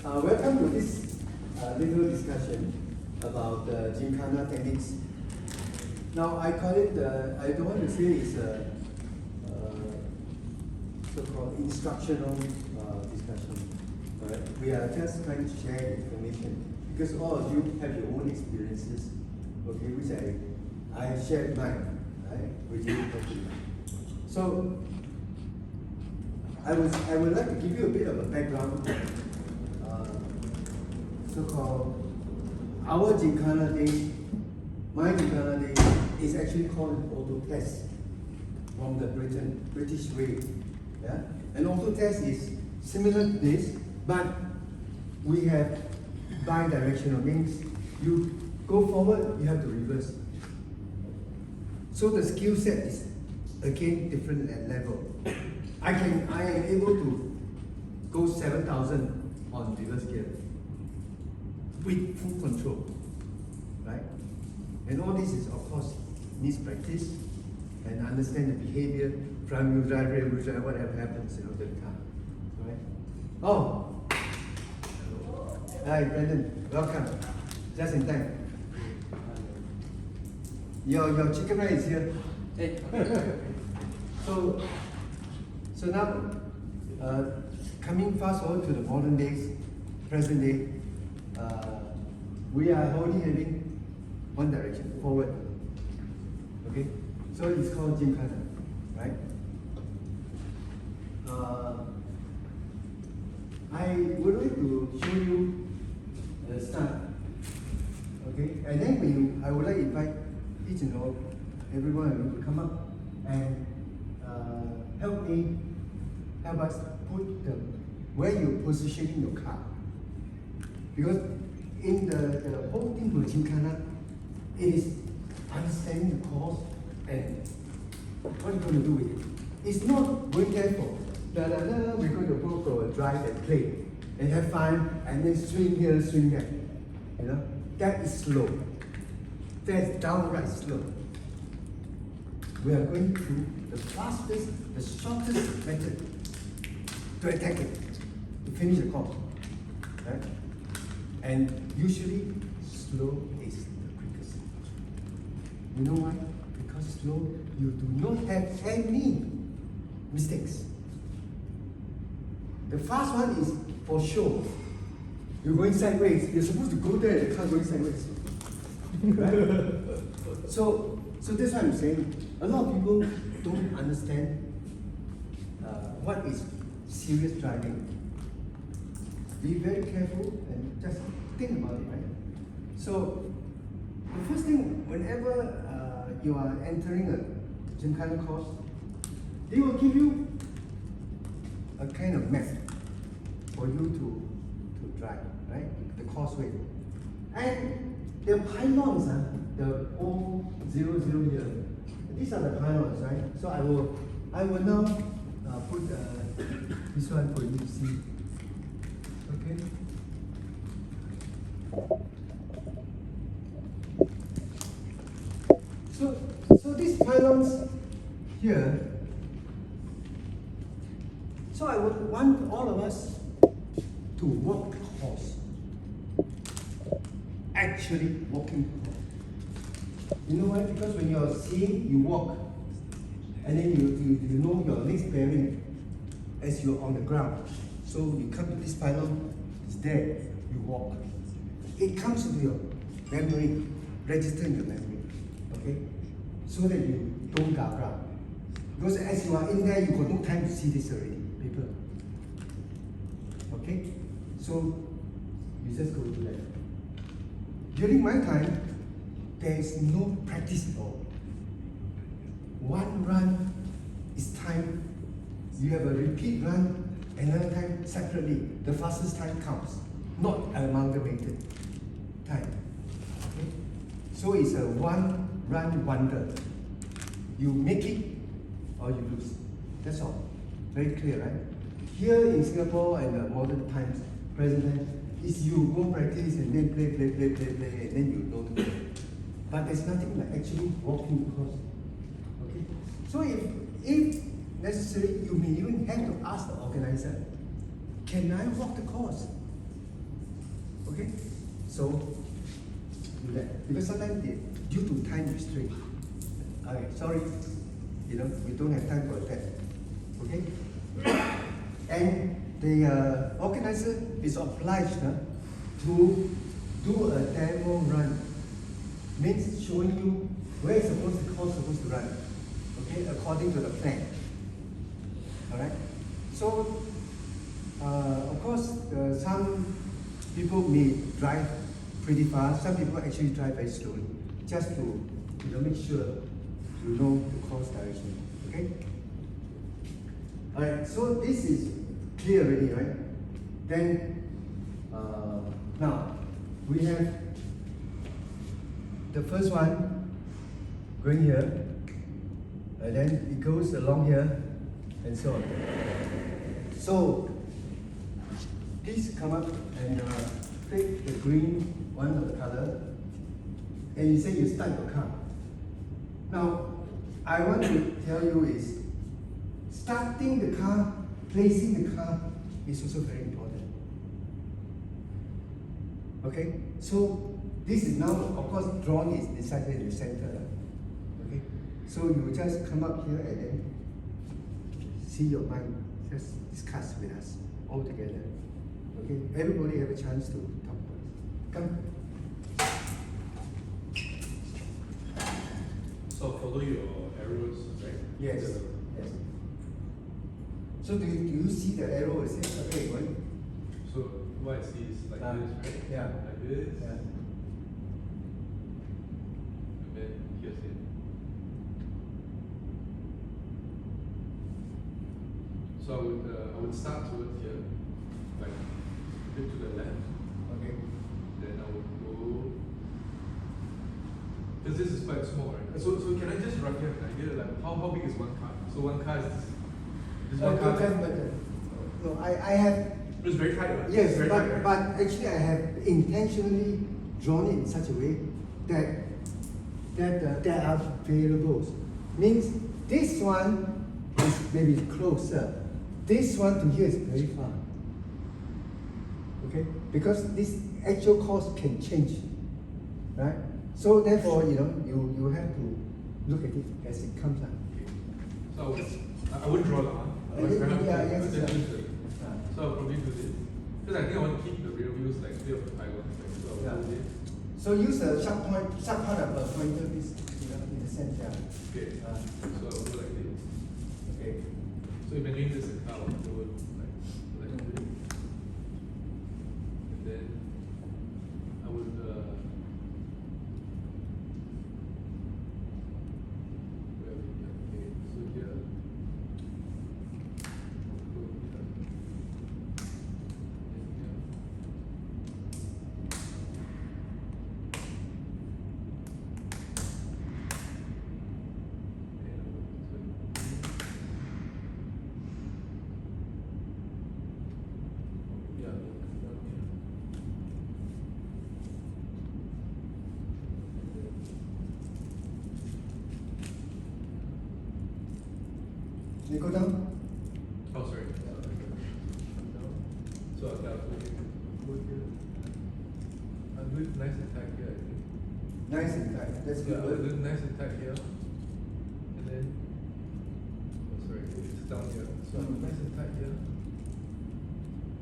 Welcome to this little discussion about Gymkhana techniques. Now, I call it, I don't want to say it's a so-called instructional discussion. Right? We are just trying to share information because all of you have your own experiences, okay, which I have shared mine, right, with you. So, I would like to give you a bit of a background. So-called our Gymkhana day, my Gymkhana day is actually called Lotus from the British way. Yeah? And Lotus is similar to this, but we have bi-directional, means you go forward, you have to reverse. So the skill set is again different at level. I am able to go 7,000 on reverse gear with full control, right? And all this is, of course, needs practice and understand the behavior, front wheel drive, rear wheel drive, whatever happens in the car, right? Oh, hi, Brandon, welcome. Just in time. Your chicken rice is here. Hey. So now, coming fast forward to the modern days, present day, we are only having one direction, forward. Okay? So it's called Gymkhana, right? I would like to show you the start. Okay? And then I would like to invite each and all, everyone to come up and help us put where you're positioning your car. Because in the whole thing for Gymkhana, it is understanding the course and what you're going to do with it. It's not going there for we're going to go for a drive and play and have fun and then swing here, swing there. You know, that is slow. That's downright slow. We are going through the fastest, the shortest method to attack it, to finish the course. Right? And usually, slow is the quickest. You know why? Because slow, you do not have any mistakes. The fast one is for sure. You're going sideways. You're supposed to go there, the car going sideways. Right? So that's what I'm saying. A lot of people don't understand what is serious driving. Be very careful and just think about it, right? So, the first thing, whenever you are entering a Gymkhana course, they will give you a kind of map for you to drive, right? The causeway. And the pylons, the 000 here, these are the pylons, right? So I will now put this one for you to see. Okay. So these pylons here. So I would want all of us to walk the course. Actually walking the course. You know why? Because when you're seeing, you walk, and then you know your next bearing as you're on the ground. So you come to this pylon, it's there, you walk. It comes into your memory, register in your memory, okay? So that you don't go around. Because as you are in there, you got no time to see this already, people. Okay? So you just go to that. During my time, there is no practice at all. One run is time. You have a repeat run, another time separately. The fastest time counts, not amalgamated time. Okay? So it's a one run wonder. You make it or you lose. That's all. Very clear, right? Here in Singapore and the modern times, present time, is you go practice and then play, and then you don't play. But there's nothing like actually walking the course. Okay? So if necessarily, you may even have to ask the organizer, can I walk the course? Okay? So, do that. Because sometimes due to time restraint, okay, sorry, we don't have time for that. Okay? And the organizer is obliged to do a demo run. Means showing you where the course supposed to run. Okay, according to the plan. Alright? So, of course, some people may drive pretty fast, some people actually drive very slowly, just to make sure you know the course direction. Okay? Alright, so this is clear already, right? Then, now, we have the first one going here, and then it goes along here, and so on. So, please come up and take the green one of the color, and you say you start your car. Now, I want to tell you is, starting the car, placing the car is also very important. Okay, so this is now, of course, drawn is decided in the center. Okay, so you just come up here and then see your mind, just discuss with us all together. Okay, everybody have a chance to talk to us. Come. So follow your arrows, right? Yes. Yes. So do you see the arrow? Is it okay? Going? So what I see is like this, right? Yeah. Like this. Yeah. And then here's it. So I would start towards here, like a bit to the left. Okay. Then I would go, because this is quite small, right? So can I just roughly have an idea, like how big is one car? So one car is this one car. No, I have. It's very tight, right? Yes, very tight, right? but actually I have intentionally drawn it in such a way that there are variables. Means this one is maybe closer. This one to here is very far. Okay? Because this actual course can change. Right? So therefore, you have to look at it as it comes out. Okay. So I wouldn't draw the arm. Yes. So I'll probably do this. Because I think I want to keep the rear wheels like clear of the tire ones. Like, so I'll do this. So use a sharp part of a pointer piece, in the center. Okay. So I'll go like this. Okay. So imagine this is a car, I'll go like this. And then I would where are we here? Okay, so here. Go here. And here. You go down. Oh, sorry. So I'll go here. I'll do it nice and tight here, I think. Nice and tight. That's Yeah, I'll do good. it nice and tight here. And then, oh, sorry, it's down here. So I'll do it nice and tight here.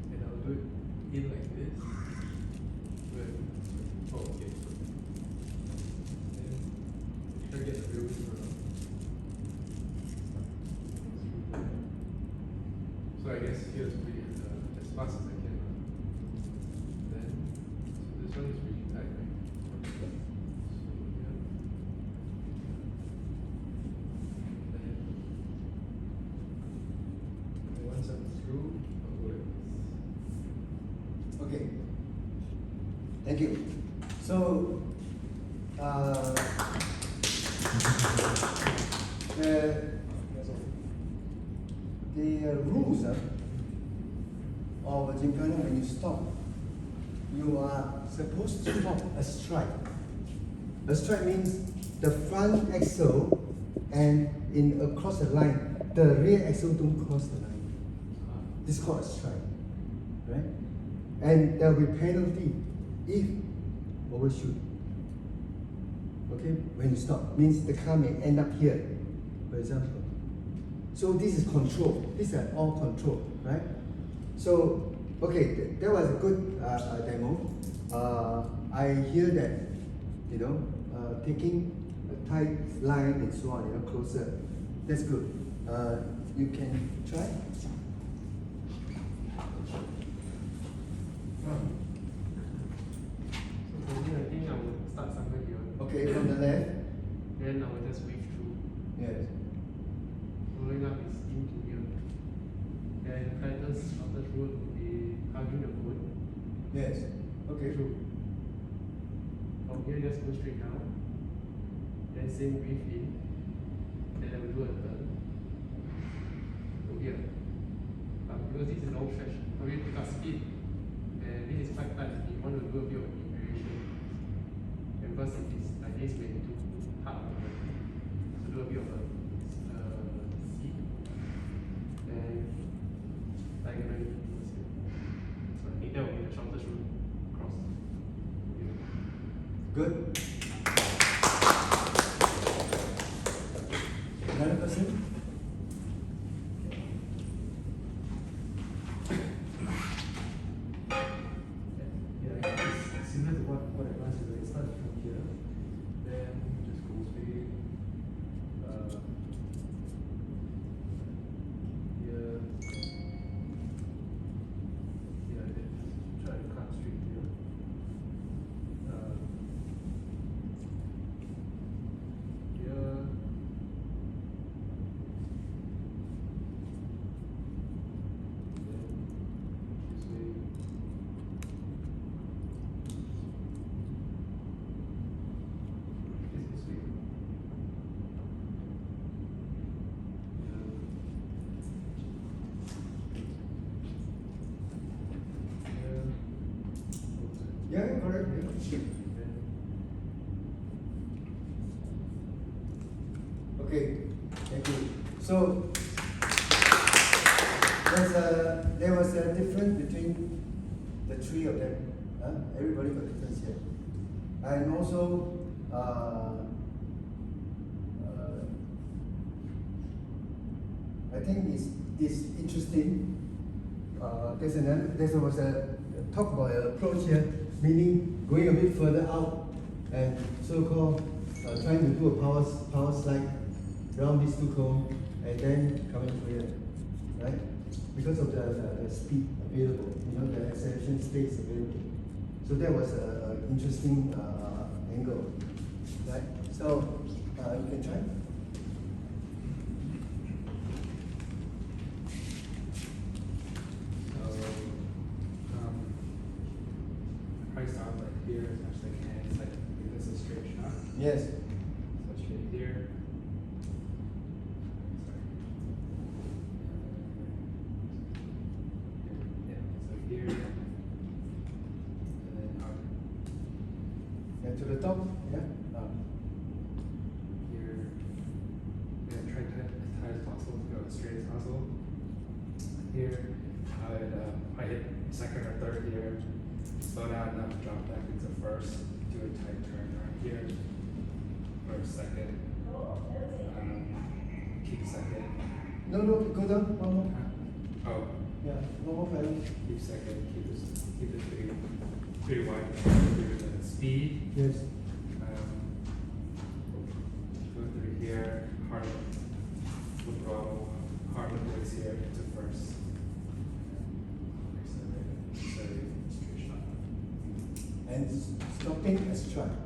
And I'll do it in like this. Oh, okay. Then, try to get the real wheel around. So I guess here's pretty as fast as I can. Then, so this one is really tight, right? So here. And once I'm through, I'll go like this. Okay. Thank you. So, the rules of Gymkhana, when you stop, you are supposed to stop a strike. A strike means the front axle and across the line the rear axle don't cross the line. This is called a strike, right? And there will be penalty if overshoot. Okay, when you stop, means the car may end up here, for example. So this is control. These are all control, right? So, okay, that was a good demo. I hear that, you know, taking a tight line and so on, you know, closer. That's good. You can try. So for me, I think I will start somewhere here. Okay, from the left. Then I will just weave through. Yes. Following up is into here. Then tightest of the road will be hugging the foot. Yes. Okay. Through. From here, just go straight down. Then same weave in. Then I will do a turn. Go here. But because this is a long stretch, I will pick up speed. And this is quite tight. You want to do a bit of variation. And because it is like this, maybe too hard. So do a bit of a C. And diagonally. So I think that will be the shortest route across. Good. Another person? Yeah, it's similar to what I once did. It starts from here, then just goes straight. Here. Yeah, then just try to cut straight here. Here. Then this way. This way. Yeah, correct. Okay, thank you. So there was a difference between the three of them. Everybody got difference here, and also I think it's interesting. There was a talk about an approach here, meaning going a bit further out and so-called trying to do a power slide around these two cones and then coming through here, right? Because of the speed available, you know, the acceleration space available. So that was an interesting angle, right? So you can try. Probably start like here as much as I can. It's like this is a straight shot. Yes. So straight here. Sorry. Yeah. So here. And then up. And to the top, yeah. Here. Yeah, try as tight as possible to go as straight as possible. Here, I hit second or third here. Slow down enough to drop back into first. Do a tight turn right here. Or second. Keep second. No, go down. One more. Oh. Yeah, one more pedal. Keep second. Keep it pretty wide. The speed. Yes. Go through here. Hard. Full throttle. Hard with brakes here into first. And stopping a strike.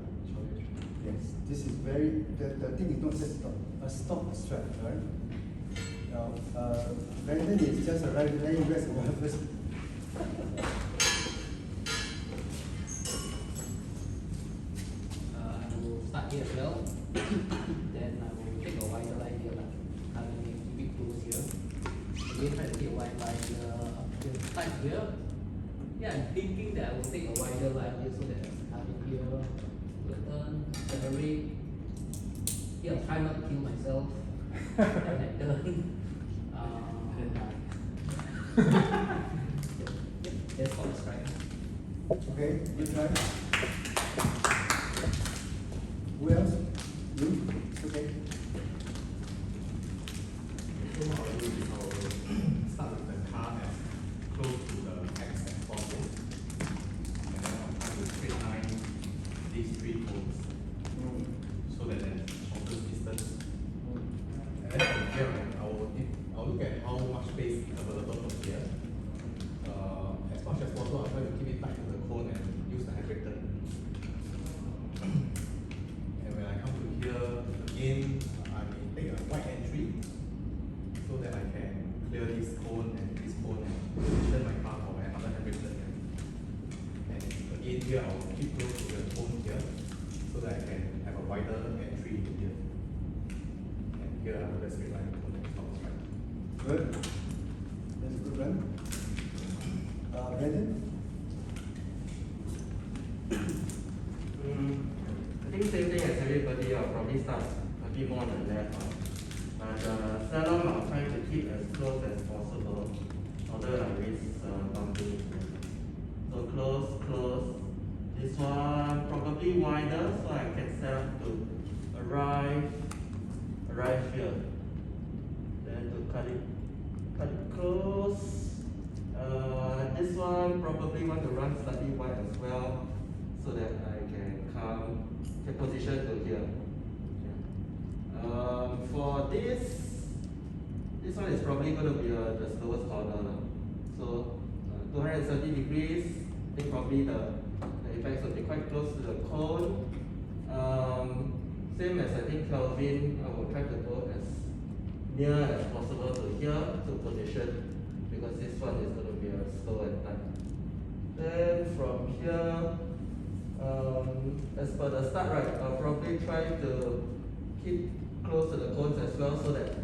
Yes, this is very, the thing is not just stop, a stop a strike, right? Now, Brandon is just arrived, let him rest a while first. I will start here as well. Then I will take a wider line here, like currently keep it close here. Again, try to take a wide line here, tight here. Yeah, I'm thinking that I will take a wider line here so that I come in here, turn, accelerate. Yeah, try not to kill myself. And I turn. then done. That's for the strike. Okay, good try. Who else? You? Okay. So what I'll do is I'll start with the car as close to the X as possible. And then I'll try to straight line these 3 cones so that there's shortest distance. And then from here, right, I'll look at how much space is available from here. As much as possible, I'll try to keep it tight to the cone and use the handbrake turn. And when I come to here, again, I may take a wide entry so that I can clear this cone and position my car for another handbrake turn. And again, here I'll keep close to the cone here so that I can have a wider entry into here. And here I will just straight line the cone and stop right. Good. That's a good run. Brandon? I think same thing as everybody. I'll probably start a bit more on the left. But slalom, I'll try to keep as close as possible, although I risk bumping. So close. This one probably wider, so I can set up to arrive here. Then to cut it close. This one probably want to run slightly wide as well, so that I can position to here. For this one is probably going to be the slowest corner. So 270 degrees, I think probably the effects will be quite close to the cone. Same as I think Kelvin, I will try to go as near as possible to here to position, because this one is going to be slow and tight. Then from here, as per the start, right, I'll probably try to keep close to the cones as well, so that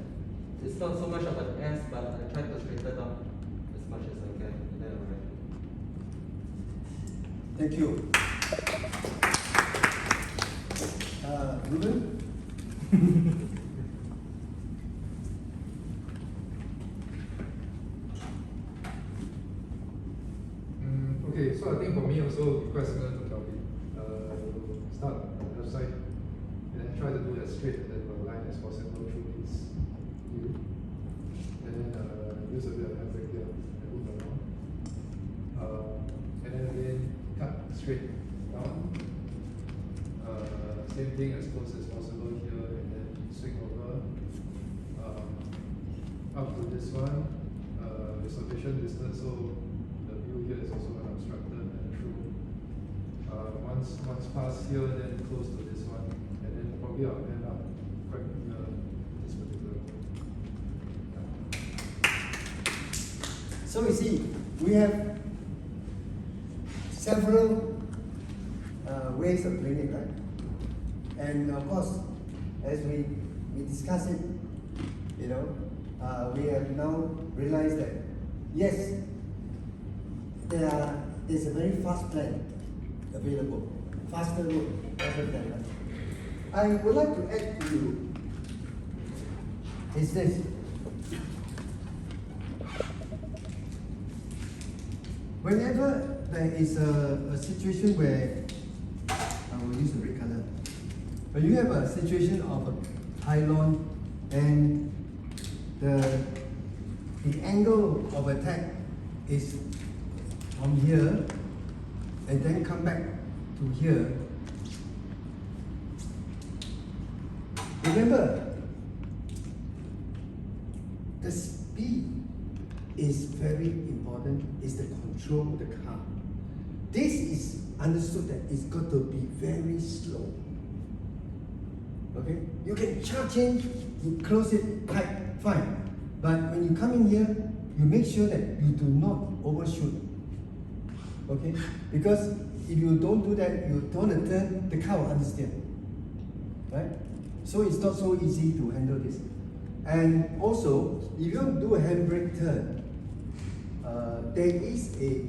it's not so much of an S, but I try to straighten up as much as I can. And then Thank you. Ruben? Okay, so I think for me also it will be quite similar to Kelvin. Start on the left side and then try to do as straight and then line as possible through this view. And then use a bit of handbrake here and move around. And then again cut straight down. Same thing as close as possible here and then swing over up to this one with sufficient distance so the view here is also unobstructed and through. Once past here, then close to this one, and then probably I'll end up quite near this particular point. So you see, we have several ways of doing it, right? And of course, as we discuss it, we have now realized that yes, there's a very fast plan available, faster route, faster plan. Right? I would like to add to you is this. Whenever there is a situation where, I will use the red color, but you have a situation of a pylon and the angle of attack is from here and then come back to here. Remember, the speed is very important, is the control of the car. This is understood that it's got to be very slow. Okay? You can charge in, you close it tight, fine. But when you come in here, you make sure that you do not overshoot. Okay? Because if you don't do that, you don't turn, the car will understand. Right? So it's not so easy to handle this. And also, if you don't do a handbrake turn, there is a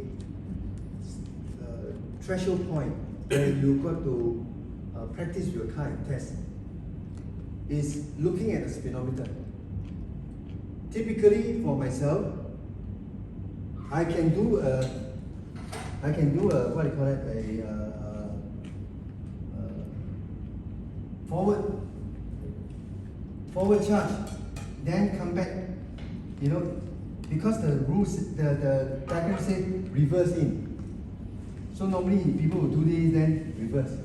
threshold point where you got to practice your car and test. Is looking at the speedometer. typically for myself, I can do a what do you call it, forward charge, then come back, you know, because the rules, the diagram say reverse in. So normally people will do this, then reverse.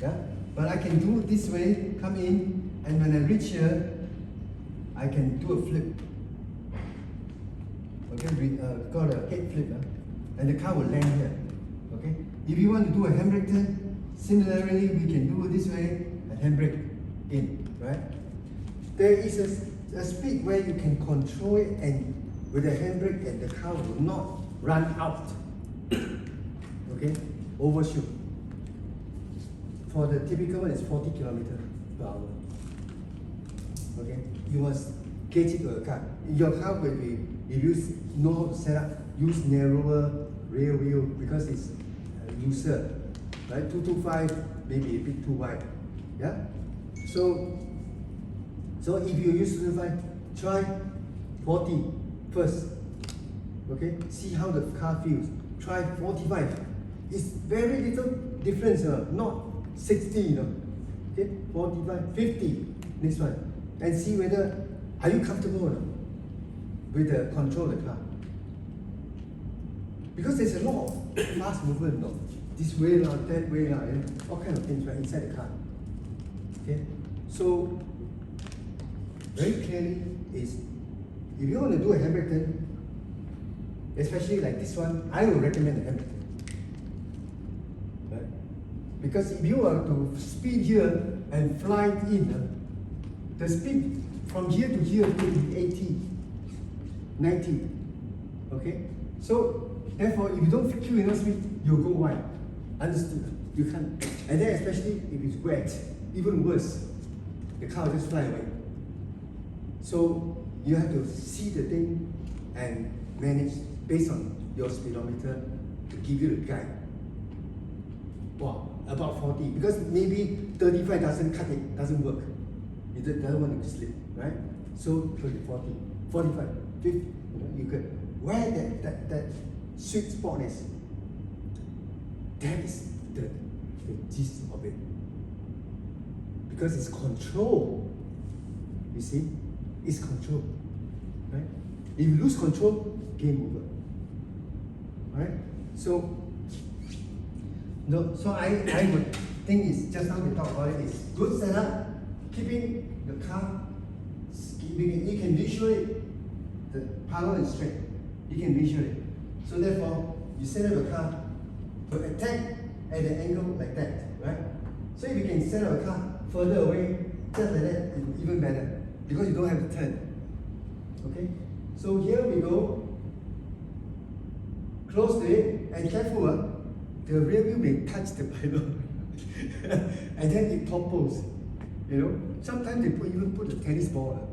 Yeah? But I can do this way, come in, and when I reach here, I can do a flip. Okay, called a head flip, and the car will land here. Okay? If you want to do a handbrake turn, similarly, we can do it this way, and handbrake in, right? There is a speed where you can control it, and with the handbrake, and the car will not run out. Okay, overshoot. For the typical one, it's 40 km/h. Okay, you must gauge it to the car. Your car will be, if you know how to set up, use narrower rear wheel because it's looser, right? 225 maybe a bit too wide. Yeah. So if you use 225, try 40 first. Okay, see how the car feels. Try 45. It's very little difference, not 60, you know. Okay, 45, 50, next one. And see whether, are you comfortable or not with the control of the car? Because there's a lot of fast movement, you know. This way, that way, all kind of things right inside the car. Okay, so very clearly is, if you want to do a handbrake turn, especially like this one, I would recommend a handbrake turn. Right? Because if you are to speed here and fly in, the speed from here to here will be 80, 90. Okay? So therefore, if you don't kill enough speed, you'll go wide. Understood? You can't. And then especially if it's wet, even worse, the car will just fly away. So you have to see the thing and manage based on your speedometer to give you the guide. Wow, about 40, because maybe 35 doesn't cut it, doesn't work. It doesn't want to slip, right? So 40, 45, 50, you could. Where that sweet spot is, that is the gist of it. Because it's control. You see? It's control. Right? If you lose control, game over. Right? So I would think it's just now we talk about it, is good setup, keeping the car, keeping it, you can visually, the power is straight. You can visually. So therefore, you set up a car to attack at an angle like that, right? So if you can set up a car further away, just like that, it's even better, because you don't have to turn. Okay? So here we go, close to it, and careful, the rear wheel may touch the pylon, and then it topples. You know, sometimes they even put a tennis ball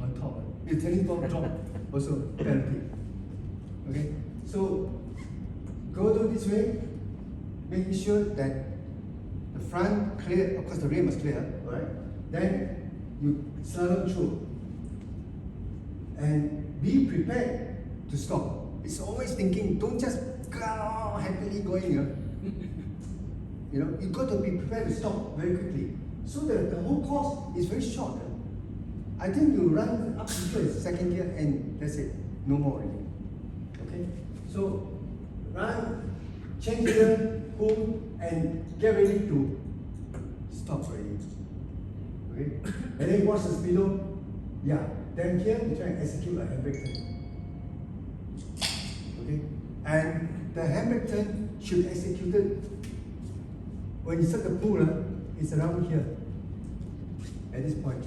on top. If the tennis ball drop, also penalty. Okay, so go through this way, making sure that the front clear. Of course, the rear must clear, right? Then you slalom through, and be prepared to stop. It's always thinking, don't just go happily going. You know, you got to be prepared to stop very quickly. So the whole course is very short. I think you run up to second gear and that's it. No more already. Okay? So run, change gear, pull, and get ready to stop already. Okay? And then watch the speedo. Yeah. Then here we try and execute a handbrake turn. Okay? And the handbrake turn should execute it when you set the pull, it's around here, at this point.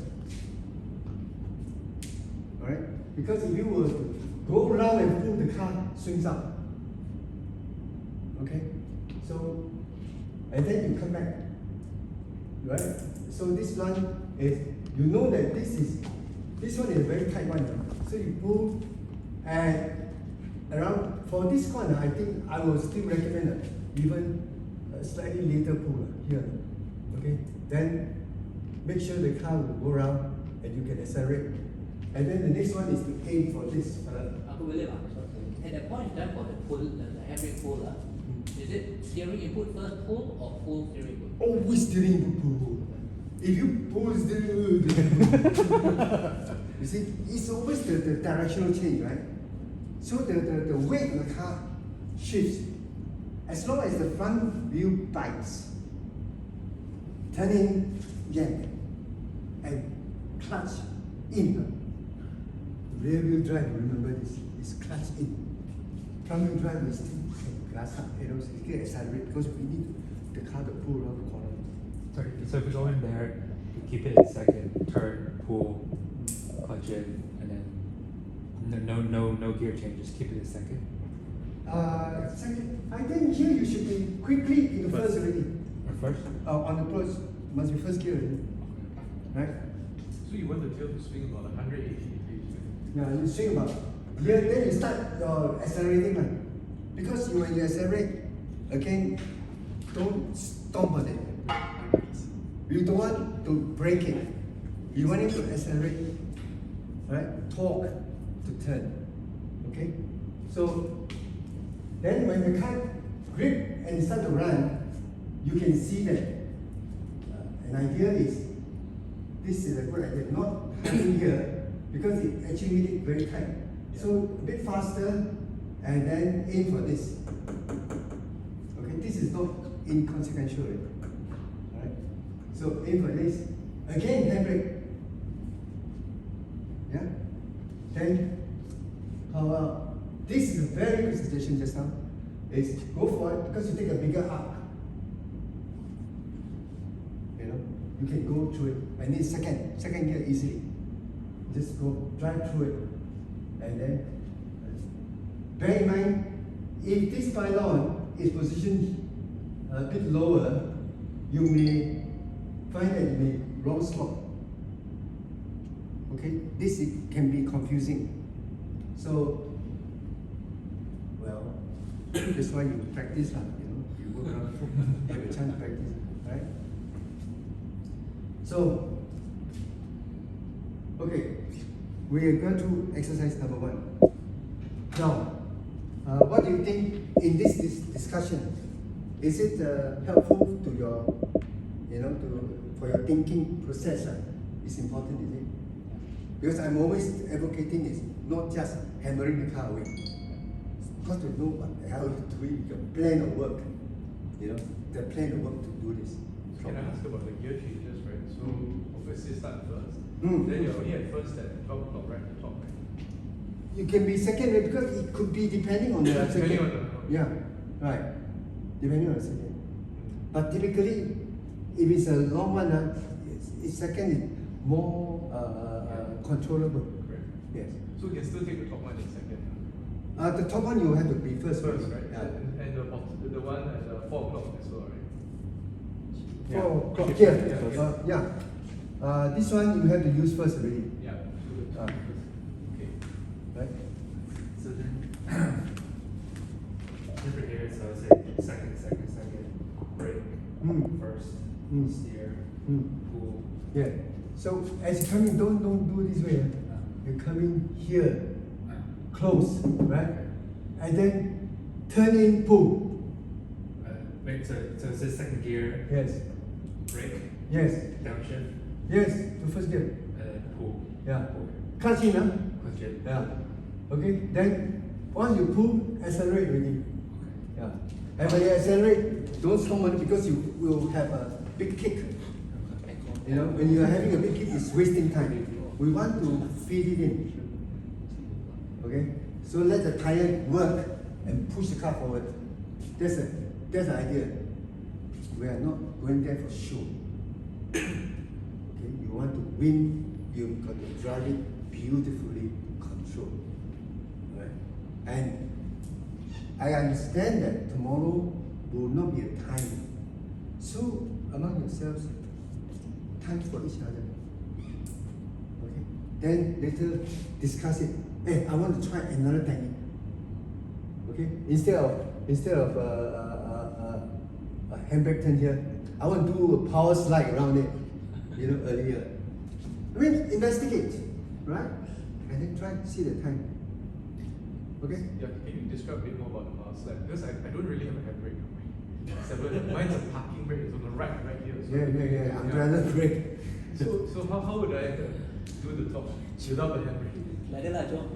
Alright? Because if you were to go around and pull, the car swings up. Okay? So, and then you come back. Right? So this one is, you know that this one is a very tight one. So you pull, and around, for this one, I think I will still recommend even a slightly later pull here. Okay? Then make sure the car will go around and you can accelerate And then the next one is to aim for this. Uncle William, at that point in time for the pull, the handbrake pull, is it steering input first pull or full steering input? Always steering input pull. If you pull steering you see, it's always the directional change, right? So the weight of the car shifts. As long as the front wheel bites, turning yank, and clutch in. Rear wheel drive, remember this, is clutch in. Front wheel drive is still glass up, you know, so you can accelerate because we need the car to pull around the corner. Sorry, so if we go in there, we keep it in second, turn, pull, clutch in, and then no gear change, just keep it in second. Second, I think here you should be quickly in the first already. Or first? On the first, must be first gear already. Right? So you want the tail to swing about 180 degrees. Yeah, you swing about here, then you start your accelerating line. Because when you accelerate, again, don't stomp on it. You don't want to break it. You want it to accelerate, right? Torque to turn. Okay? So then when the car grip and start to run, you can see that an idea is this is a good idea, not having here because it actually made it very tight. So a bit faster and then aim for this. Okay, this is not inconsequential. Alright? So aim for this. Again, handbrake. Yeah? Then how about this is a very good suggestion just now. Is go for it because you take a bigger arc. You know, you can go through it. And it's second gear easily. Just go drive through it. And then bear in mind, if this pylon is positioned a bit lower, you may find that you may wrong slot. Okay, this can be confusing. So, well, that's why you practice, you know, you work out, have a chance to practice, right? So, okay, we are going to exercise number 1. Now, what do you think in this discussion? Is it helpful to your, you know, for your thinking process? It's important, is it? Because I'm always advocating is not just hammering the car away. Got to know what the hell you're doing, your plan of work. You know, the plan of work to do this. Can I ask about the gear changes, right? So obviously start first. Mm. Then you're only at first at 12 o'clock, right? The top, right? You can be second rate because it could be depending on the Depending second. on the- Yeah, right. Depending on the second. But typically, if it's a long one, it's second is more controllable. Correct. Yes. So you can still take the top one in second. The top one you have to be first. First, right? Yeah. And the one at 4 o'clock as well, right? 4 o'clock Yeah. here. This one you have to use first already. Yeah. So Ah. okay. Right? So then, different here, so say second, brake, first, Mm. steer, Mm. pull. Yeah. So as you come in, don't do this way. You come in here, close, right? And then turn in, pull. Wait, so it says second gear, Yes. brake, Yes. downshift, Yes. To first gear. and then pull. Yeah. Pull. Clutch in, huh? Clutch in. Yeah. Okay. Then once you pull, accelerate already. Yeah. And when you accelerate, don't stop on it because you will have a big kick. You know, when you are having a big kick, it's wasting time. We want to feed it in. Okay? So let the tire work and push the car forward. That's the idea. We are not going there for show. Okay? You want to win, you've got to drive it beautifully controlled. Right? And I understand that tomorrow will not be a time. So among yourselves, time for each other. Okay? Then later discuss it. Hey, I want to try another technique. Okay? Instead of a handbrake turn here, I want to do a power slide around it. You know, earlier. I mean, investigate, right? and then try to see the time. Okay? Yeah, can you describe a bit more about the mouse? Like, because I don't really have a handbrake on mine. Mine's a parking brake, it's on the right here. So Yeah, umbrella brake. So how would I do the top without the handbrake? Like that lah, John.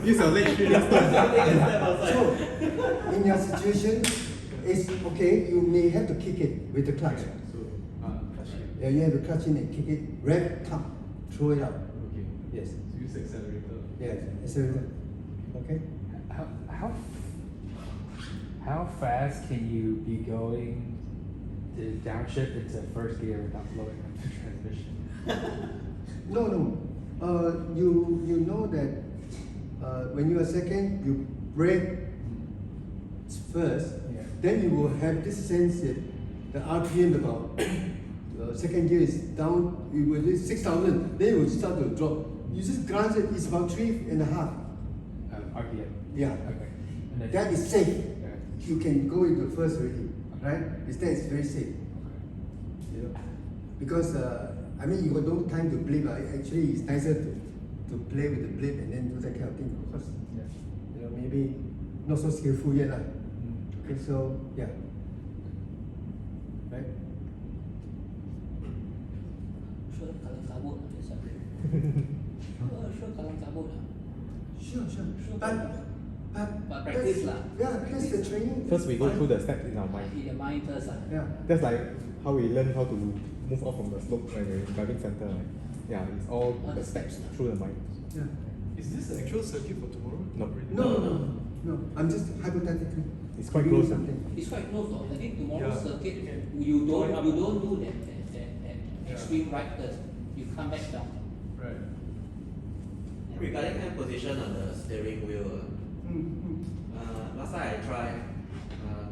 Use your leg straight. So, in your situation, it's okay, you may have to kick it with the clutch. So, clutch it. Yeah, you have to clutch in and kick it, rev, tap, throw it out. Okay. Yes. So use the accelerator. Yes, accelerator. Okay? How fast can you be going to downshift into first gear without blowing up the transmission? No. You know that when you are second, you brake first, Yeah. then you will have this sense that the RPM about second gear is down, you will do 6,000, then you will start to drop. You just glance it, it's about 3.5. RPM. Yeah. Okay. And then, That is safe. Okay. You can go into first already, right? That is very safe. Okay. You know, because I mean you got no time to blip. Actually, it's nicer to play with the blip and then do that kind of thing. Because Yeah. you know maybe not so skillful yet, lah. Okay, so yeah, right. Sure, kalang kabut lah biasa. Sure, kalang kabut lah. Sure. Sure. But But practice that's- lah. Yeah, that's the training. First, we go through the steps in our mind. In the mind first lah. Yeah. That's like how we learn how to move off from the slope when we're in driving center. Right? Yeah, it's all All the the steps steps. through the mind. Yeah. Is this the actual circuit for tomorrow? No. Really? No. I'm just hypothetically. It's quite giving you close. something. It's quite close though. I think tomorrow's Yeah. circuit, You can you join up. don't do that Yeah. extreme right first. You come back down. Right. Regarding hand position on the steering wheel, last time I tried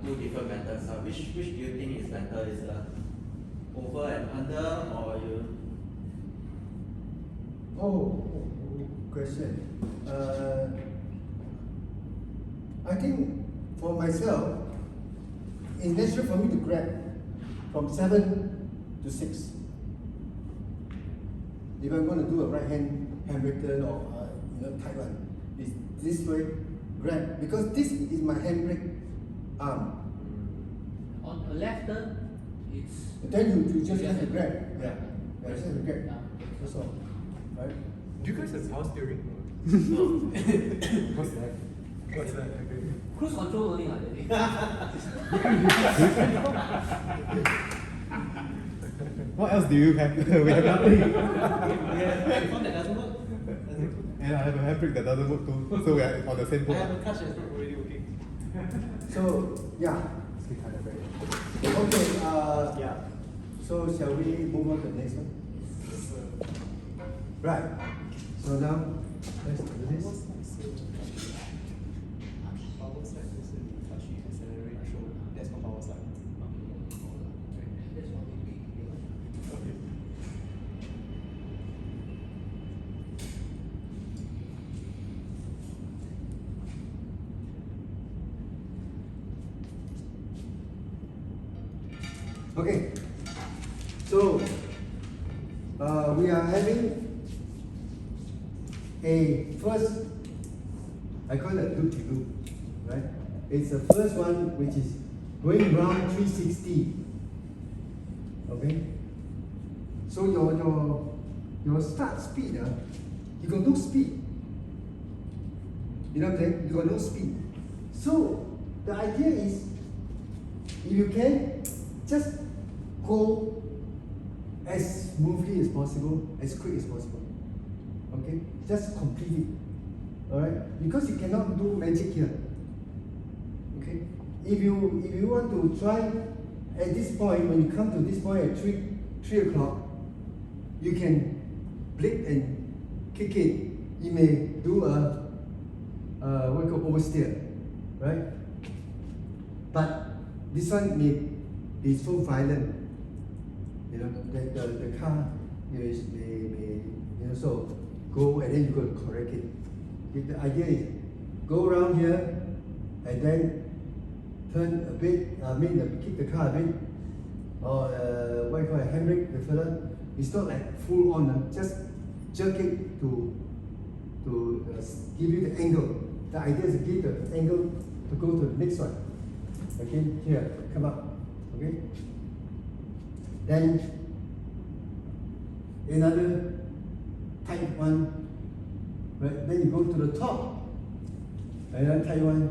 two different methods. Which do you think is better? Is over and under, or you? Question. I think for myself, it's natural for me to grab from 7 to 6. If I'm going to do a right handbrake turn or tight one, it's this way, grab, because this is my handbrake arm. On the left turn, it's Then you just have to grab. Yeah. Yeah, just have to grab. Yeah. That's all. Right? Do you guys have power steering? What's that? What's that? cruise control only lah. What else do you have? We have nothing. Phone that doesn't work. And I have a handbrake that doesn't work too. So we are on the same I boat. have a clutch that's not already working. So, yeah. Speed kind of very. Okay, Yeah. so shall we move on to the next one? Right. So now, let's do this. Power slide is touch, you accelerate, throw. That's for power slide. That's what we do. Okay. So, we are having a first, I call it loop-de-loop, right? It's the first one which is going round 360. Okay? So your start speed, you got no speed. You know what I'm saying? You got no speed. So the idea is, if you can, just go as smoothly as possible, as quick as possible. Okay? Just complete it. Alright? Because you cannot do magic here. Okay? If you want to try at this point, when you come to this point at 3 o'clock, you can blip and kick it. You may do a what we call oversteer, right? But this one may be so violent, you know, that the car may so go and then you got to correct it. The idea is go around here and then turn a bit, kick the car a bit, or what you call a handbrake, the fella, It's not like full on, just jerk it to give you the angle. The idea is to give the angle to go to the next one. Okay, here, come up. Okay? Then another tight one, right? Then you go to the top. Another tight one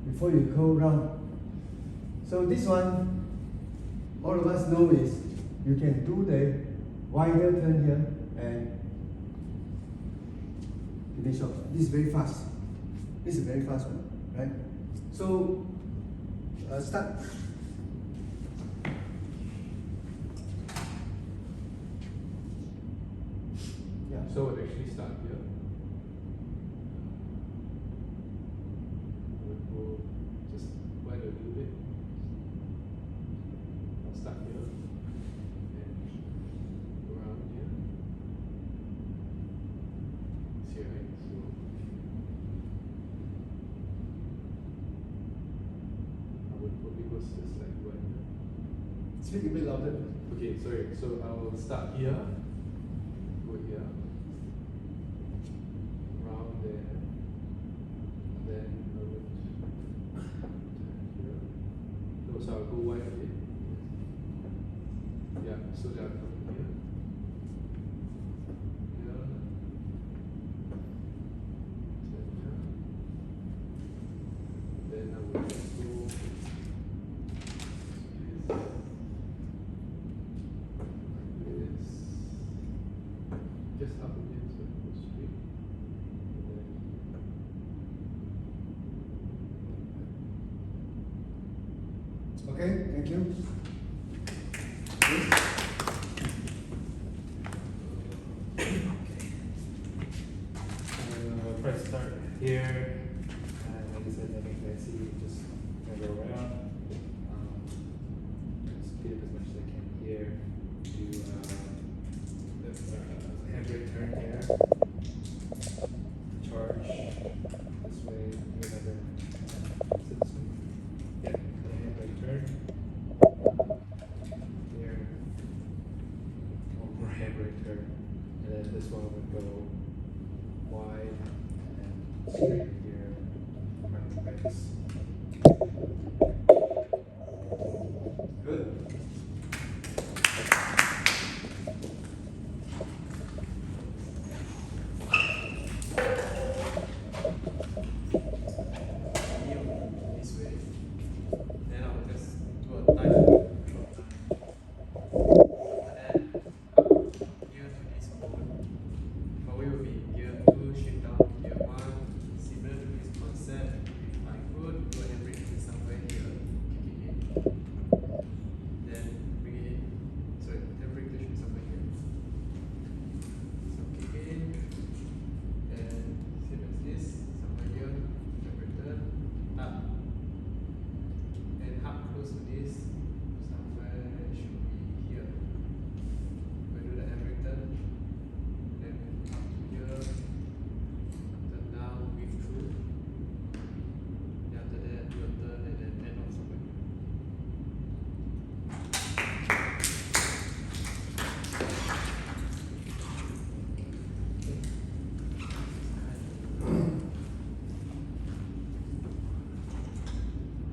before you go round. So this one, all of us know is you can do the wider turn here and finish off. This is very fast. This is a very fast one, right? So start. Yeah. So it actually start here. I would go just wide a little bit. I'll start here and go around here. See, right? So I would probably go just like wider. Speak a bit louder. Okay, sorry. So I will start here, go here, round there, then I would turn here. No, so I'll go wide a bit. Yeah, so that I'll come here. Here. Turn here. Then I would just go this. Just up again, so it goes straight. And then Okay, thank you. Press start here, and like I said, I think I see just gonna go around. Speed up as much as I can here. Do the handbrake turn here. Charge this way. Do another. Is it this way? Yeah, the handbrake turn. Here. One more handbrake turn, and then this one would go wide and straight here, running bikes. Good. This way. Then I'll just do a tight and then here to this code. Probably will be gear 2, shift down to gear 1. Similar to this concept, if I could go and bring it somewhere here, kick it in. Then bring it in. Sorry, temporary should be somewhere here. So kick it in. And same as this, somewhere here, temporary turn, up. And up close to this, somewhere should be here. We'll do the handbrake turn. Then up to here. Turn down, weave through. Then after that, do a turn and then end off somewhere.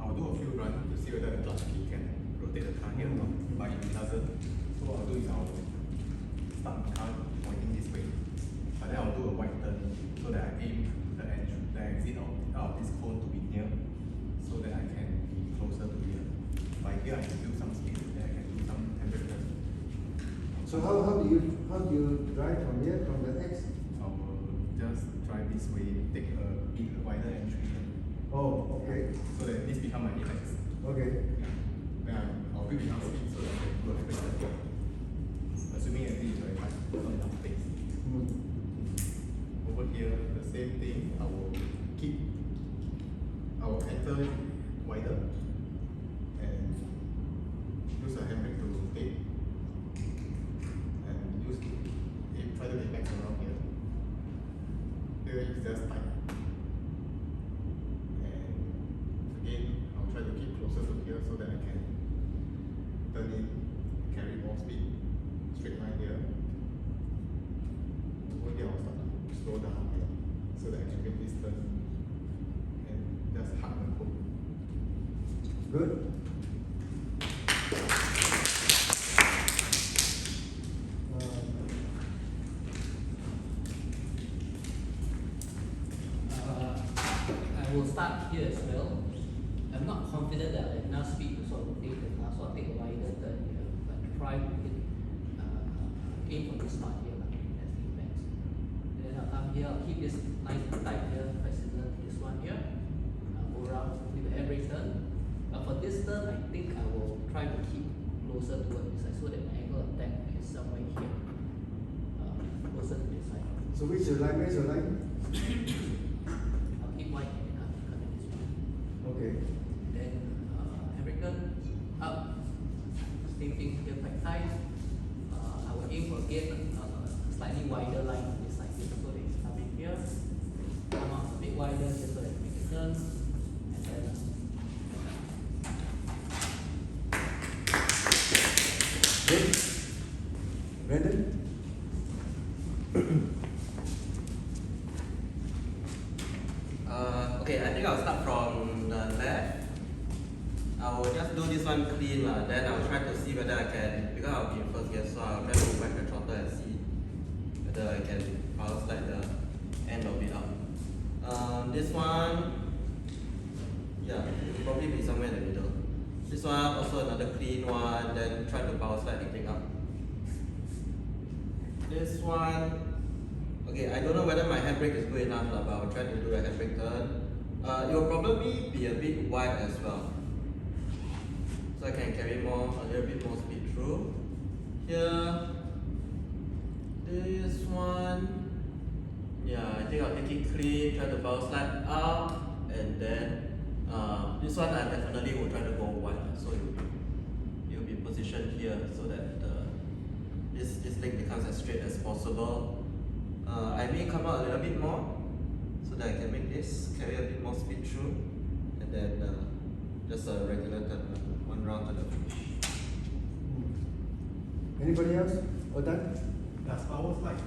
I'll do a few runs to see whether the clutch key can rotate the car here or not. But if it doesn't, so what I'll do is I'll start the car pointing this way. But then I'll do a wide turn so that I aim the exit out of this cone to be here, so that I can be closer to here. By here I can do some speed, then I can do some temperature. So how do you drive from here, from the X? I will just drive this way, take a bit wider entry, Oh, okay. so that this become my apex. Okay. Then I'll build enough speed so that I can do a temperature. Assuming everything is very high, not enough space. Over here, the same thing, I will enter wider and use a handbrake to rotate and try to apex around here. Here is just tight. And again, I'll try to keep closer to here so that I can turn in, carry more speed straight line here. Only I'll start to slow down here so that I can make this turn and just hug the hook. Good. I will start here as well. I'm not confident that I have enough speed to sort of take the car, so I'll take a wider turn here, but try to hit, aim for the start here, that's the max. Then I'll come here, I'll keep this nice and tight here, quite similar to this one here. I'll go around with the handbrake turn. But for this turn, I think I will try to keep closer towards this side so that my angle of attack is somewhere here, closer to this side. So which your line? Where's your line? I'll keep wide and then I'll cut this one. Okay. Then handbrake turn, up, same thing here quite tight. I will aim for again a slightly wider line on this side here, so that it's coming here. Come out a bit wider here so that I can make a turn. And then Good. Brandon? Okay, I think I'll start from the left. I will just do this one clean, then I'll try to see whether I can, because I'll be in first gear, so I'll try to whack the throttle and see whether I can power slide the end of it up. This one, yeah, it will probably be somewhere in the middle. This one, also another clean one, then try to power slide everything up. This one, okay, I don't know whether my handbrake is good enough, but I'll try to do a handbrake turn. It will probably be a bit wide as well, so I can carry a little bit more speed through. Here, this one, yeah, I think I'll take it clean, try to power slide up, and then this one I definitely will try to go wide, so it will be positioned here so that this leg becomes as straight as possible. I may come out a little bit more so that I can make this carry a bit more speed through, and then just a regular turn, one round to the finish. Anybody else? Or done? Does power slide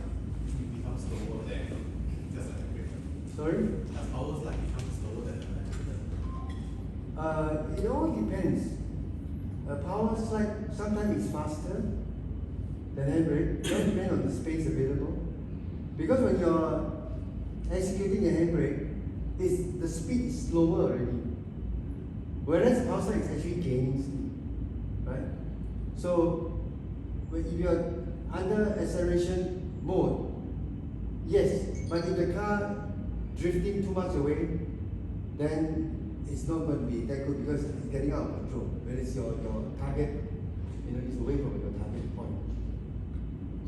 become slower than just a handbrake? Sorry? Does power slide become slower than a handbrake? It all depends. A power slide sometimes is faster than handbrake. It all depends on the space available. Because when you're executing a handbrake, the speed is slower already. Whereas power slide is actually gaining speed, right? So if you're under acceleration mode, yes, but if the car drifting too much away, then it's not going to be that good because it's getting out of control. Whereas your target, is away from your target point.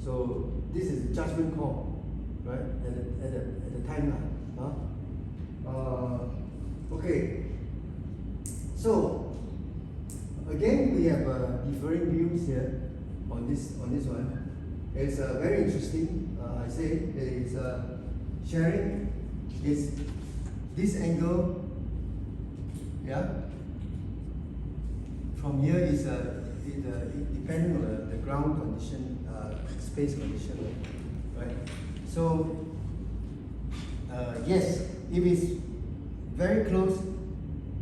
So this is a judgment call, right? At the timeline. Okay. So again, we have differing views here on this one. It's very interesting. I say there is sharing is this angle. Yeah. From here is depending on the ground condition, space condition, right? So yes, if it's very close,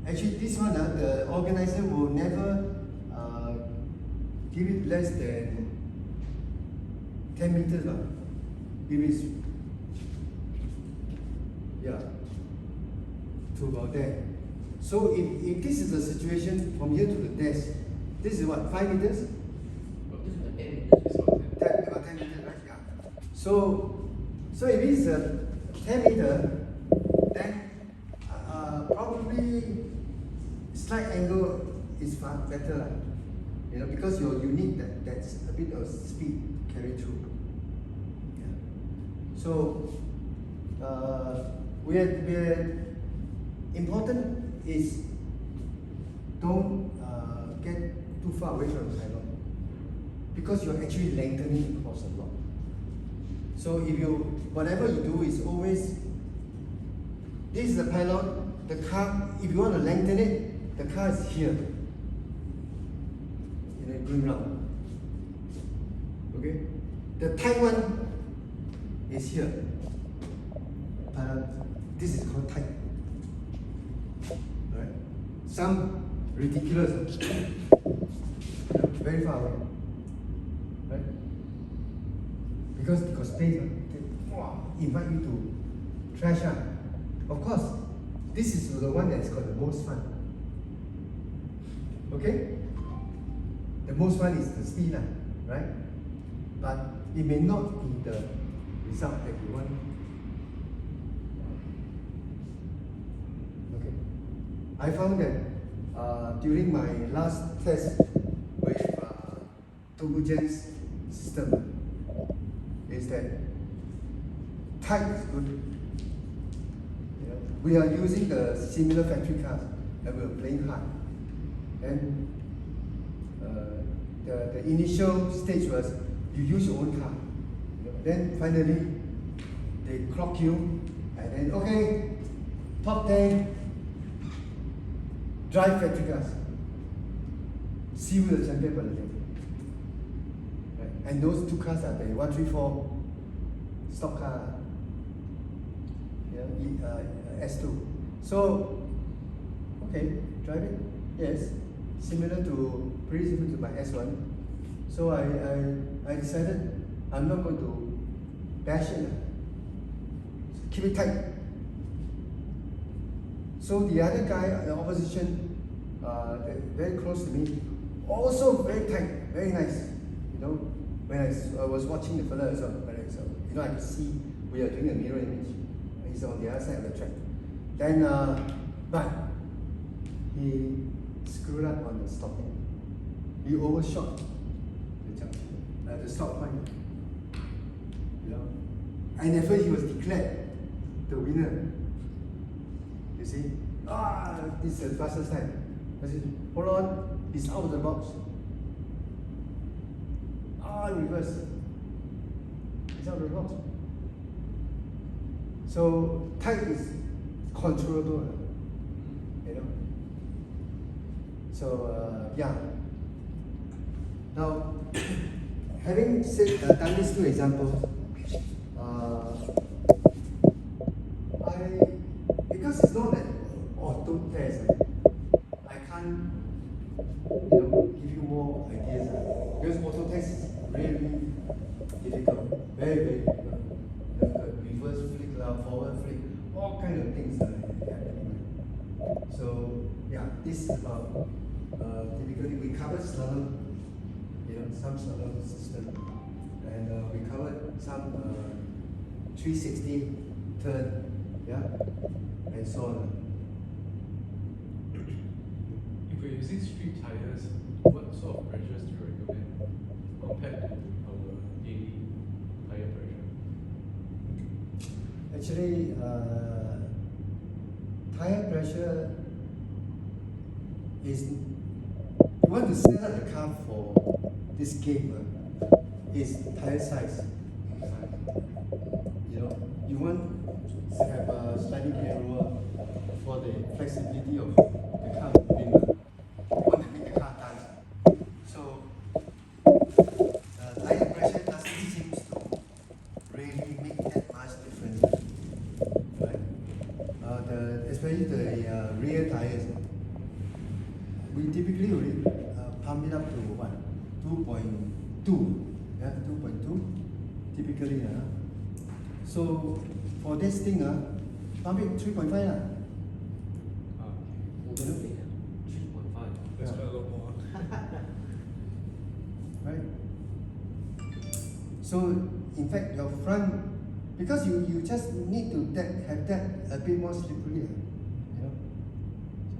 actually this one the organizer will never give it less than 10 meters. If it's to about there. So if this is the situation from here to the desk, this is what, 5 meters? This is about 10 meters. About 10 meters, right? Yeah. So if it's a 10 meter, then probably slight angle is far better, because you need that's a bit of speed carry through. Yeah. So we're important is don't get too far away from the pylon because you're actually lengthening across a lot. So whatever you do is always, this is the pylon, the car, if you want to lengthen it, the car is here in a green round. Okay, the tight one is here. This is called tight. Right? Some ridiculous, very far away. Right? Because space, they invite you to trash out. Of course, this is the one that's got the most fun. Okay? The most fun is the speed, right? But it may not be the result that you want. Okay. I found that during my last test with Togujen's system, is that tight is good. You know, we are using the similar factory cars and we are playing hard. And the initial stage was you use your own car. You know, then finally they clock you and then okay, top 10 drive factory cars. See who the champion for the day. Right? And those two cars are the 134 stock car, S2. So okay, drive it. Yes, pretty similar to my S1. So I decided I'm not going to bash it. Keep it tight. So the other guy, the opposition, very close to me, also very tight, very nice. You know, when I was watching the fella, you know, I could see we are doing a mirror image. He's on the other side of the track. Then, but he screwed up on the stopping. He overshot the junction, the stop point. You know, and at first he was declared the winner. You see, this is the fastest time. I said, hold on, he's out of the box. Reverse. He's out of the box. So tight is controllable, you know. So yeah. Now, having said done these two examples, because it's not an auto test, I can't, you know, give you more ideas. Because auto test is really difficult, very difficult. Reverse flick, forward flick, all kind of things happening. So yeah, this is about typically we covered slalom, you know, some slalom system, and we covered some 360 turn, yeah, and so on. If we're using street tires, what sort of pressures do you recommend compared to our daily tire pressure? Actually, tire pressure is, you want to set up the car for this game, is tire size. You know, you want to have a slightly narrower for the flexibility of the car moving. You want to make the car dance. So, tire pressure doesn't seem to really make that much difference. Right? Especially the rear tires. We typically pump it up to what? 2.2. Yeah, 2.2. Typically. So for this thing, pump it 3.5. Over the thing, 3.5. That's quite a lot more. Right? So in fact your front, because you just need to have that a bit more slippery, you know.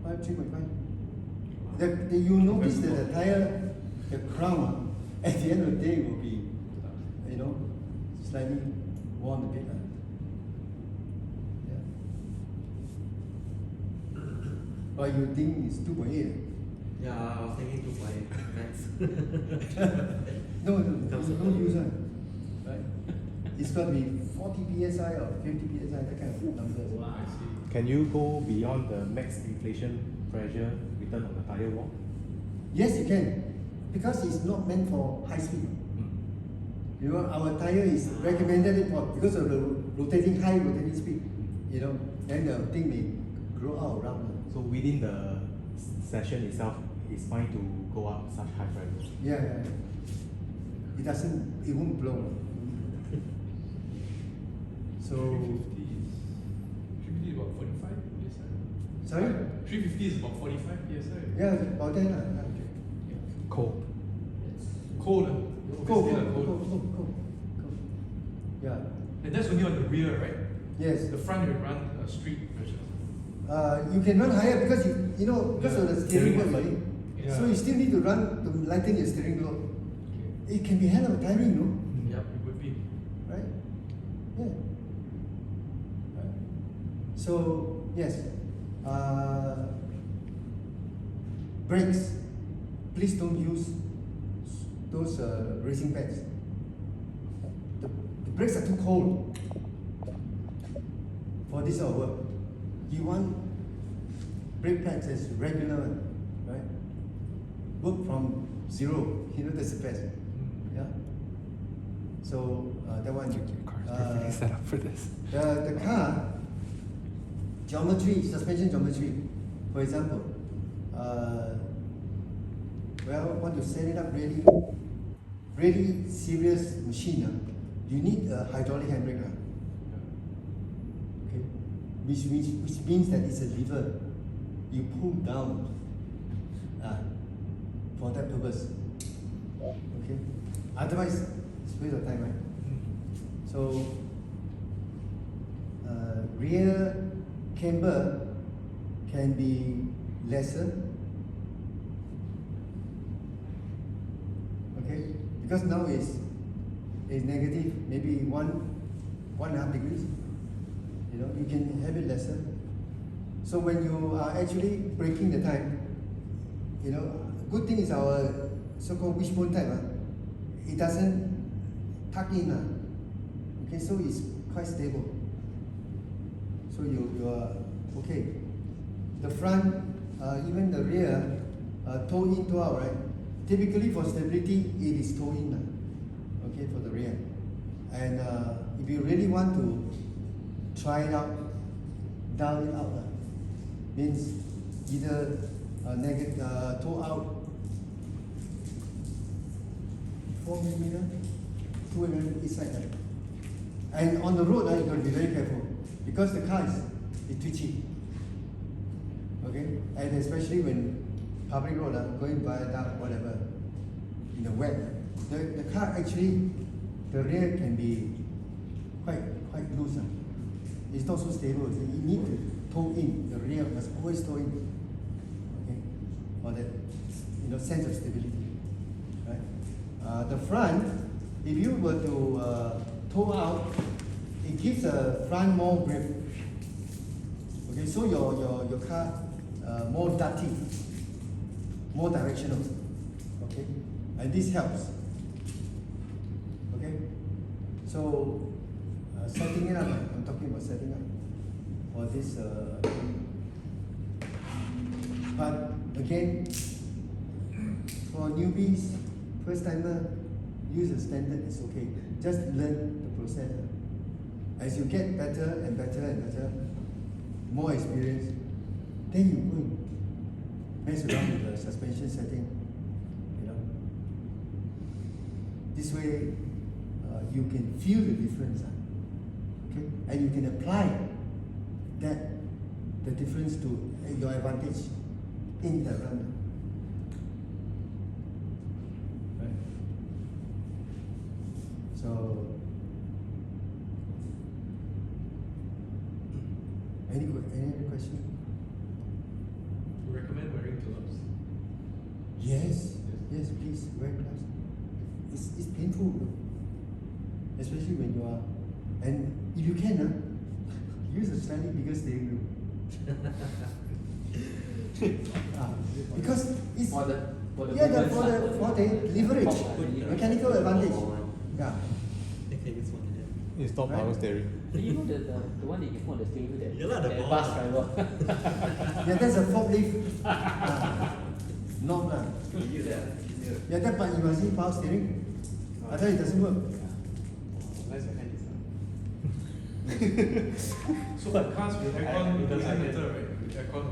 3.5. You notice that the tire, the crown, at the end of the day will be, you know, slightly worn a bit. Yeah. Or you think it's 2.8? Yeah, I was thinking 2.8 max. No, don't use that. Right? It's got to be 40 psi or 50 psi, that kind of numbers. Wow. I see. Can you go beyond the max inflation pressure written on the tire wall? Yes, you can, because it's not meant for high speed. You know, our tire is recommended for because of the high rotating speed. You know, then the thing may grow out around. So within the session itself, it's fine to go up such high pressure. Yeah, yeah. It won't blow. So, 350 is about 45 PSI. sorry? 350 is about 45 PSI. Yeah, about that. Cold. Cold. Cool. Yeah. And that's only on the rear, right? Yes. The front you run street pressure. You can run higher because you know because of the steering wheel, right? Yeah. So you still need to run to lighten your steering wheel. It can be hell of a tiring, no? Yep, it would be. Right? Yeah. So yes, brakes. Please don't use those racing pads. The brakes are too cold for this sort of work. You want brake pads as regular, right? Work from zero. You know that's the best. Yeah. So that one. Set up for this. The car geometry, suspension geometry, for example, want to set it up really serious machine, you need a hydraulic handbrake. Okay, which means that it's a lever. You pull down for that purpose. Okay, otherwise it's waste of time, right? So rear camber can be lesser. Okay, because now is negative, maybe 1.5 degrees. You know, you can have it lesser. So when you are actually braking the time, you know, good thing is our so-called wishbone type. It doesn't tuck in. Okay, so it's quite stable. So you are okay. The front, even the rear, toe in, toe out, right? Typically for stability, it is toe in, okay, for the rear. And if you really want to try it out, dial it out, means either toe out 4mm, 2mm each side, right? And on the road, you got to be very careful because the car is twitchy. Okay, and especially when public road, going by that whatever, in the wet, the car actually, the rear can be quite loose. It's not so stable. So you need to toe in. The rear must always toe in. Okay, for that sense of stability. Right. The front, if you were to toe out, it gives the front more grip. Okay, so your car more dirty, more directional. Okay, and this helps. Okay, so setting it up. I'm talking about setting up for this. But again, for newbies, first timer, use a standard. It's okay. Just learn the process. As you get better and better and better, more experience, then you go and mess around with the suspension setting. You know, this way you can feel the difference. Okay, and you can apply the difference to your advantage in the run. Right. So. Any other question? You recommend wearing gloves? Yes, please wear gloves. It's painful, especially when you are, and if you can, use a slightly bigger steering wheel. Because it's For the for the leverage, mechanical advantage. Yeah. Install power steering. You know the one that you put on the steering wheel, Yeah lah, the that ball. bus driver. Yeah, that's a forklift. Knob. You use that. Yeah, that part you must need power steering. Otherwise it doesn't work. So the cars with aircon, it doesn't matter, right? With aircon.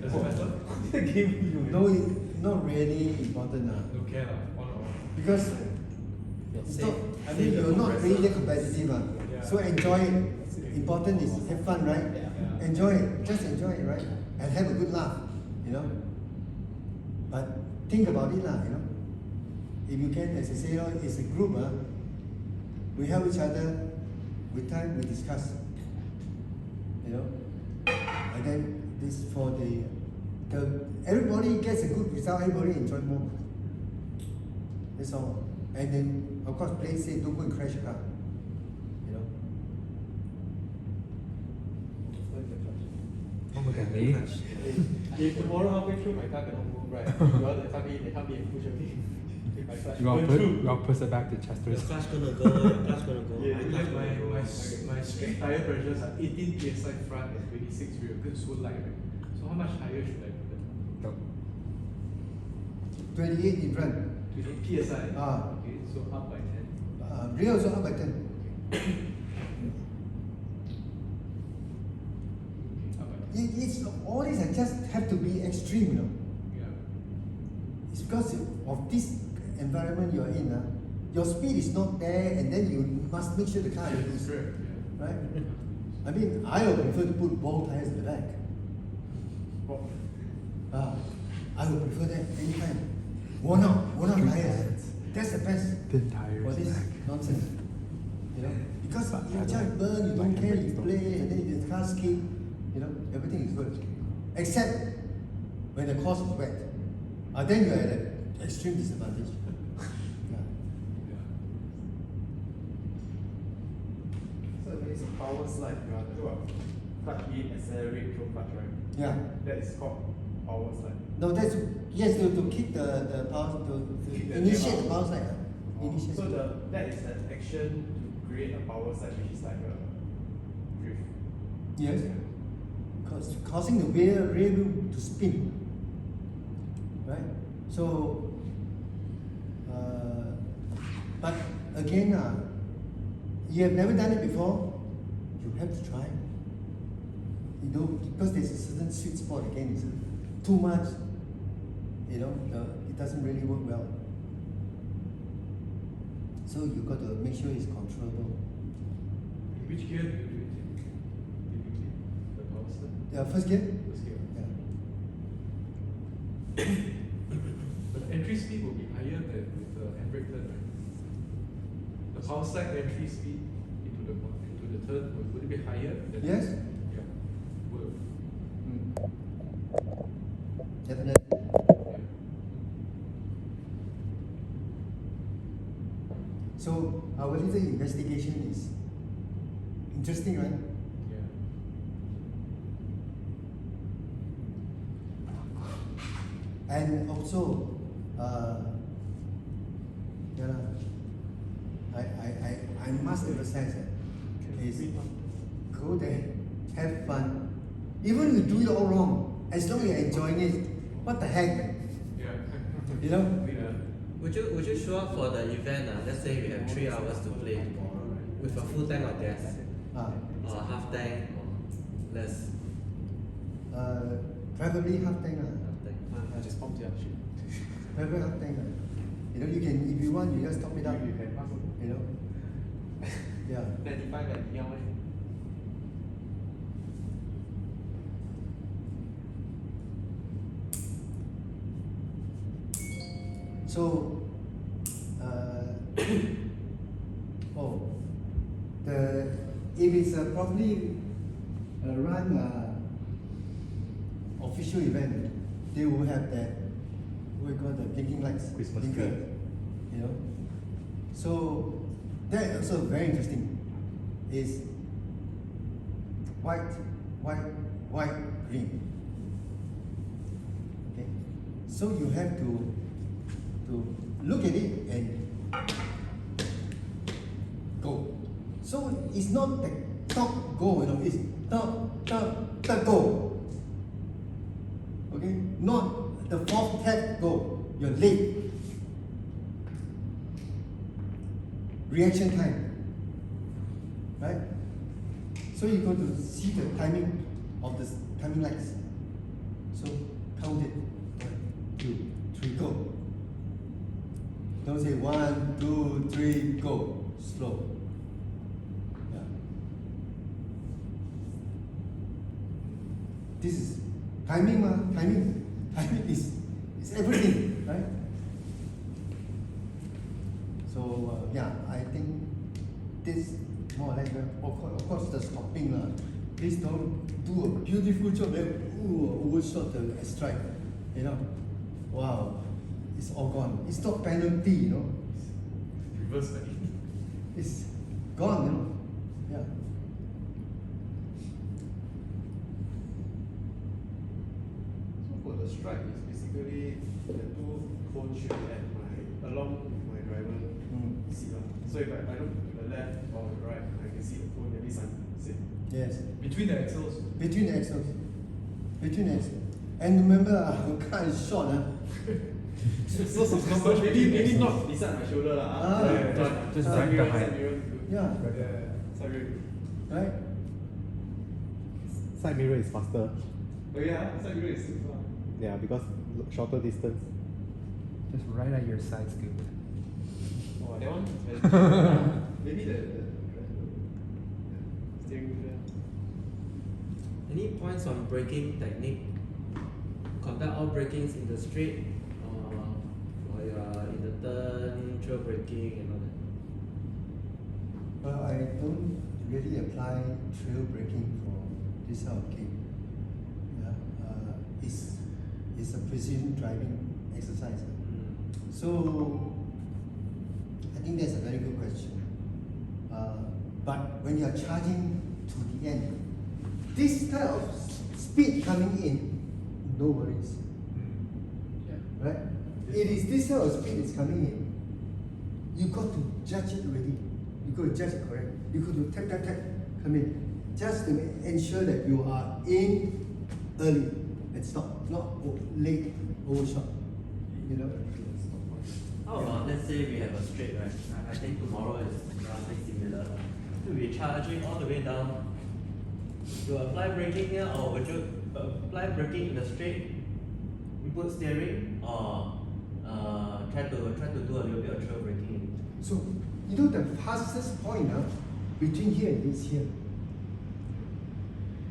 Does it matter? No, not really important Don't care lah, on or off. because it's not, I mean you're not really competitive Yeah. so enjoy it. Important is have fun, right? Yeah. Enjoy it, just enjoy it, right? And have a good laugh, you know. But think about it lah, you know. If you can, as I say, it's a group, we help each other. With time, we discuss, you know. And then this for the everybody gets a good result. Everybody enjoy more. That's all. And then of course, play safe. Don't go and crash a car. You know. Don't look at me. If tomorrow halfway through my car cannot move, right? You all they come in and push me. If my clutch You all going put, through. you all push it back to Your Chester's. class gonna go, your class gonna go. Yeah, my because class gonna go. my street tire pressures are 18 psi front and 26 rear, because it's so light, right? So how much higher should I put it? 28 in front. 28 psi? Ah. Okay, so up by 10. Rear also up by 10. Okay, up by 10. It's all these are just have to be extreme, you know. Yeah. It's because of this environment you're in. Your speed is not there, and then you must make sure the car is Correct, yeah. right. I mean, I would prefer to put ball tires at the back. I would prefer that anytime. Worn out tires. That's the best Thin tires. for this nonsense. You know, because But you I just like- burn, you like don't care, handbrakes you though. play, and then the car skip. You know, everything is good, except when the course is wet. Then you are at an extreme disadvantage. Yeah. So it means a power slide, you are to clutch in, accelerate through clutch, right? Yeah. That is called power slide. No, that's yes to kick the power to Kick the initiate tail the out. power slide. Initiate. So that is an action to create a power slide, which is like a drift. Yes. Causing the rear wheel to spin. Right? So, but again, you have never done it before, you have to try. You know, because there's a certain sweet spot again, it's too much, you know, it doesn't really work well. So you've got to make sure it's controllable. In which gear do you do it in? Typically, the power slide? The first gear? First gear. Yeah. But the entry speed will be higher than with the handbrake turn, right? The power slide entry speed into the turn, would it be higher than? Yes. Yeah. Will. Definitely. Yeah. So our little investigation is interesting, right? Yeah. And also, yeah, I must emphasize that is go there, have fun. Even if you do it all wrong, as long as you're enjoying it, what the heck, Yeah. you know? Yeah. Would you show up for the event? Let's say we have 3 hours to play tomorrow, right? With a full tank of gas, Ah, or half tank, or less. preferably half tank. Half tank. Just pump the shit. Preferably half tank. You know, you can, if you want, you just top it up. You can pass on. You know? Yeah. 95 and 一样 right? So, if it's a properly run official event, they will have that what we call the blinking lights, Christmas blinker, tree. you know. So that also very interesting. Is white, green. Okay, so you have to look at it and go. So it's not the top go, you know, it's top go. Okay, not the fourth tap go. You're late. Reaction time. see the timing of the timing lights. So count it. 1, 2, 3, go. Don't say 1, 2, 3, go. Slow. Yeah. This is timing, timing. Timing is everything, right? So yeah, I think this more or less. Of course, the stopping. Please don't do a beautiful job. Overshot the strike. You know, wow, it's all gone. It's not penalty. You know, Reverse back. it's gone. You know, yeah. So for the strike, it's basically the two cones should be at my along my driver seat. So if I look to the left or the right, I can see the cone at least I'm safe. Yes. Between the axles. Between the axles. Between the axles. And remember, our car is short. So it's not much. Maybe not beside my shoulder lah. Ah. Just side right mirror, behind. side mirror is good. Yeah. Side mirror. Right? Side mirror is faster. Oh yeah, side mirror is super. Yeah, because shorter distance. Just right at your side scoop. Oh, that one is very cheap. Maybe the steering wheel. Any points on braking technique? Conduct all brakings in the straight, or you are in the turn, trail braking and all that? Well, I don't really apply trail braking for this kind of game. Yeah, it's a precision driving exercise. So I think that's a very good question. But when you are charging to the end, this kind of speed coming in, no worries. Right? It is this kind of speed is coming in. You got to judge it already. You got to judge it correct. You got to tap, tap, tap, come in. Just to ensure that you are in early and stop, not late, overshot. You know? How about let's say we have a straight, right? I think tomorrow is roughly similar. We'll be charging all the way down. You apply braking here, or would you apply braking in the straight, input steering, or try to do a little bit of trail braking? So, you know the fastest point between here and this here,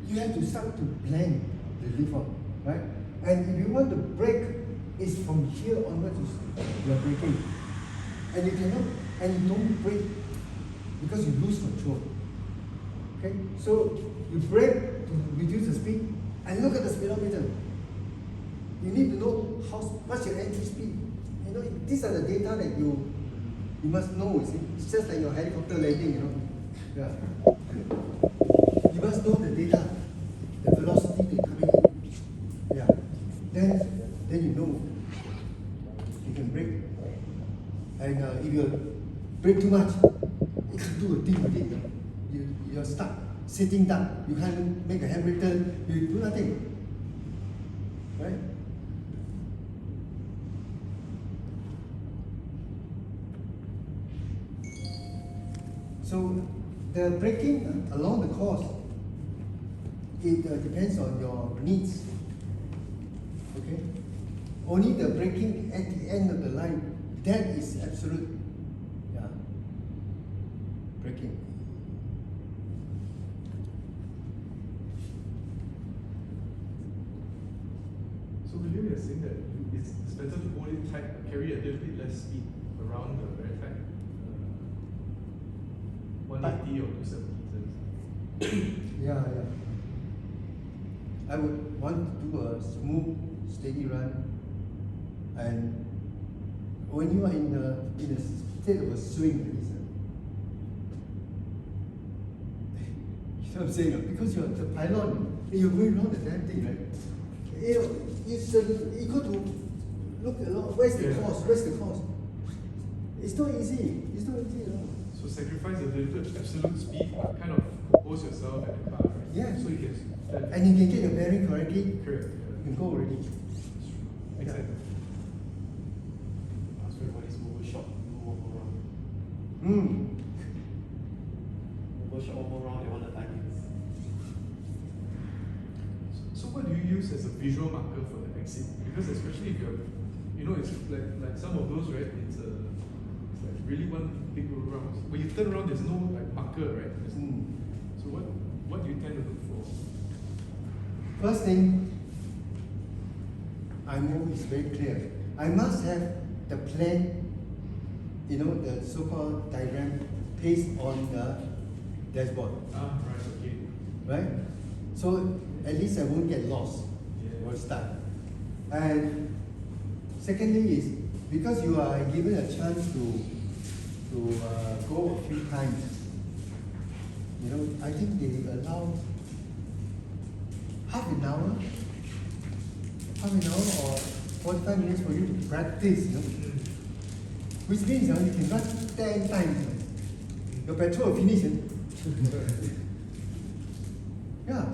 you have to start to blend the leaf on, right? And if you want to brake, it's from here onwards you're braking. And you cannot, and you don't brake because you lose control. Okay? So you brake to reduce the speed and look at the speedometer. You need to know what's your entry speed. You know, these are the data that you must know, you see. It's just like your helicopter landing, you know. Yeah. You must know the data, the velocity that coming in. Yeah. Then you know you can brake. And if you brake too much, you can't do a thing with it. You're stuck sitting down. You can't make a handbrake turn. You do nothing. Right? So the braking along the course, it depends on your needs. Okay? Only the braking at the end of the line, that is absolute. Yeah. Braking. So Lyou is saying that it's better to hold it tight, carry a little bit less speed around the very tight 180 or 270. Yeah. I would want to do a smooth, steady run. And when you are in a state of a swing, you know what I'm saying? Because you're the pilot, you're going around the damn thing, right? You got to look along. Where's the course? Where's the course? It's not easy. It's not easy at all. So sacrifice a little bit absolute speed, but kind of pose yourself at the car, right? Yeah. So you can. And you can get your bearing correctly. Correct. You can go already. Exactly. So everybody's overshot, no more around. Hmm. Overshot, over round, they want the timings. what do you use as a visual marker for the exit? Because especially if you're, you know, it's like some of those, right? It's like really one big round. When you turn around, there's no like marker, right? So what do you tend to look for? First thing, I know it's very clear. I must have the plan, you know, the so-called diagram pasted on the dashboard, Ah, right, okay. right? So at least I won't get lost Yeah. for a start. And secondly is, because you are given a chance to go a few times, you know, I think they allow half an hour or 45 minutes for you to practice, you know. Which means you can run 10 times. Your petrol will finish. Yeah.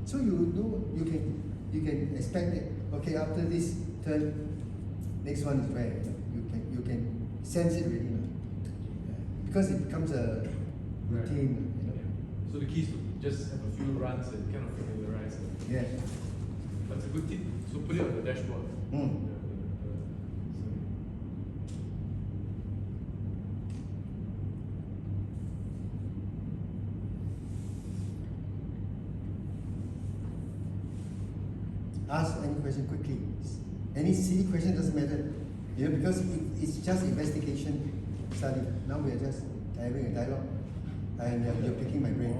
So you know you can expect that, okay, after this turn, next one is where you can sense it really, you know. Because it becomes a routine, you know. So the key is to just have a few runs and kind of familiarize it. Yeah. That's a good tip. So put it on the dashboard. Mm. Ask any question quickly. Any silly question doesn't matter, you know, because it's just investigation study. Now we are just having a dialogue, and you're picking my brain.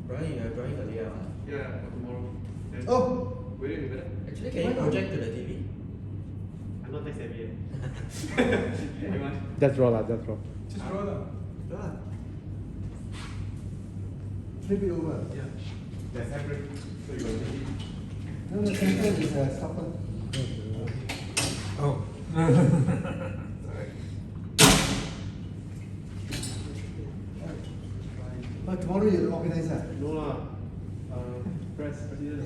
Brian, you are drawing earlier. Yeah, for tomorrow. Then Oh, will it be better? Actually, Can you project to the TV? I'm not tech savvy yet. Anyone? Just draw lah, just draw. Just draw it. yeah. Flip it over. Yeah. That's separate. So you will need No, the center is a stopper. Oh. But tomorrow you'll organize that. No lah. President.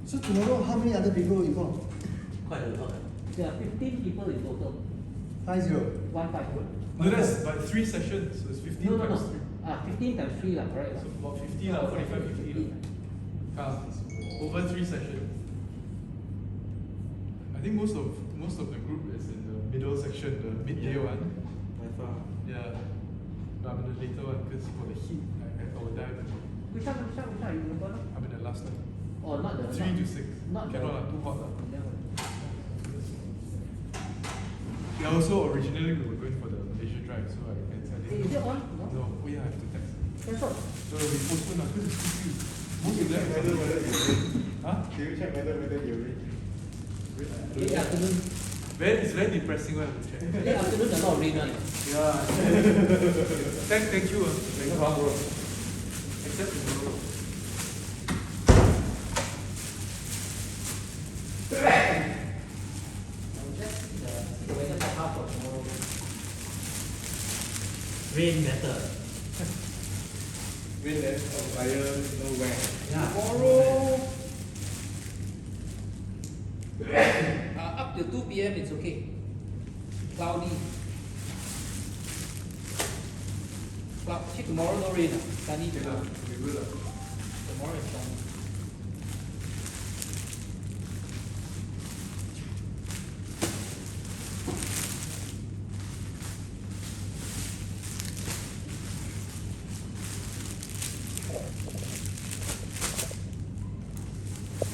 So tomorrow, how many other people involved? Quite a lot. There are 15 people in total. 50. 151. No, that's by 3 sessions, so it's 15 No, no, times no. 3. 15 times 3 lah, correct lah. So about 50 lah, 45, 50 lah. Over 3 sessions. I think most of the group is in the middle section, the midday one. By far. Yeah. But I'm in the later one because for the heat, I will die. Which one you remember now? I'm in the last one. Oh, not the... 3 to 6. Not Cannot lah, too hot lah. the... Yeah, also originally we were going for the Malaysia drive, so I Hey, is it on? No? No, oh yeah, I have to text. That's all. So we postponed lah, because it's too few. Most of them check whether you're ready. Huh? Do you check whether you're ready? Late afternoon. It's very depressing one to check. Late afternoon, a lot of rain one. Yeah. thank you. Thank you, bro. Except tomorrow. That's the weather forecast for tomorrow. Rain better. Wait, then fire nowhere. Yeah. Tomorrow, up to 2 p.m. it's okay. Cloudy. Actually, tomorrow no rain. Sunny Okay lah, tomorrow. we will lah. Tomorrow is sunny.